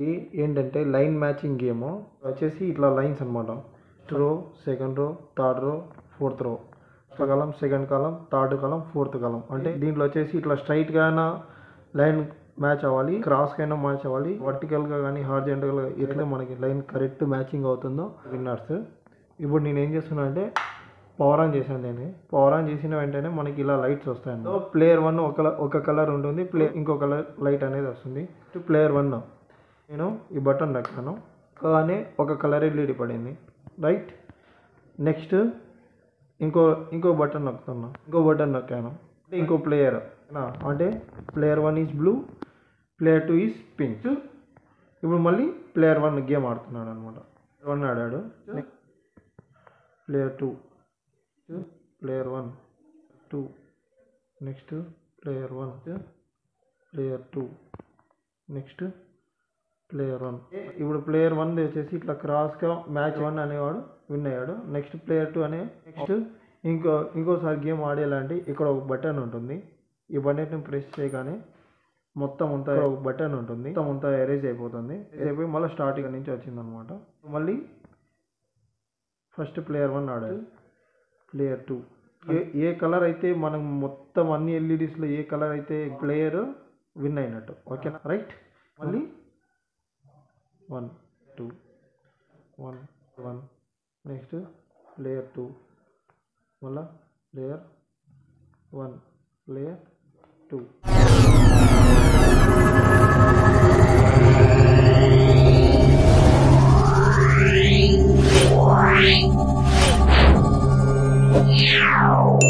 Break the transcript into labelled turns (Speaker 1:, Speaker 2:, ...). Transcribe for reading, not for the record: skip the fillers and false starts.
Speaker 1: ఇది ఏంటంటే line matching game వచ్చేసి ఇట్లా లైన్స్ అనమాట. First row, second row, third row, fourth row, first column, second column, third column, fourth column. అంటే దీంట్లో వచ్చేసి ఇట్లా స్ట్రైట్గా లైన్ మ్యాచ్ అవ్వాలి, క్రాస్కైనా మ్యాచ్ అవ్వాలి, వర్టికల్గా కానీ హార్జెంటల్గా ఎట్లా మనకి లైన్ కరెక్ట్ మ్యాచింగ్ అవుతుందో విన్నర్స్. ఇప్పుడు నేను ఏం చేస్తున్నా అంటే పవర్ ఆన్ చేశాను. నేను పవర్ ఆన్ చేసిన వెంటనే మనకి ఇలా లైట్స్ వస్తాయి. ప్లేయర్ 1 ఒక కలర్ ఉంటుంది, ఇంకో కలర్ లైట్ అనేది వస్తుంది. ప్లేయర్ 1 నేను ఈ బటన్ నొక్కాను, కానీ ఒక కలర్ ఎల్ఈడి పడింది, రైట్. నెక్స్ట్ ఇంకో బటన్ నొక్కుతున్నా, ఇంకో బటన్ నొక్కాను, ఇంకో ప్లేయర్ అంటే player 1 is blue, player 2 is pink. ఇప్పుడు మళ్ళీ ప్లేయర్ 1 గేమ్ ఆడుతున్నాడు అనమాట. 1 ఆడాడు, player 2, player 1, 2, next player 1, player 2, next player 1. ఇప్పుడు ప్లేయర్ 1 వచ్చేసి ఇట్లా క్రాస్గా మ్యాచ్ 1 అనేవాడు విన్ అయ్యాడు. నెక్స్ట్ ప్లేయర్ 2 నెక్స్ట్ ఇంకోసారి గేమ్ ఆడేలాంటి ఇక్కడ ఒక బటన్ ఉంటుంది. ఈ బటన్ ప్రెస్ చేయగానే మొత్తం అంతా ఒక బటన్ ఉంటుంది, మొత్తం అంతా ఎరేజ్ అయిపోతుంది. అయిపోయి మళ్ళీ స్టార్టింగ్ నుంచి వచ్చిందనమాట. మళ్ళీ ఫస్ట్ ప్లేయర్ 1 ఆడాడు, ప్లేయర్ 2 ఏ కలర్ అయితే మనం మొత్తం అన్ని ఎల్ఈడీస్లో ఏ కలర్ అయితే ప్లేయర్ విన్ అయినట్టు, ఓకేనా, రైట్. మళ్ళీ 1, 2, 1, 1, నెక్స్ట్ ప్లేయర్ 2, మళ్ళా ప్లేయర్ 1, ప్లేయర్ 2. Yeah.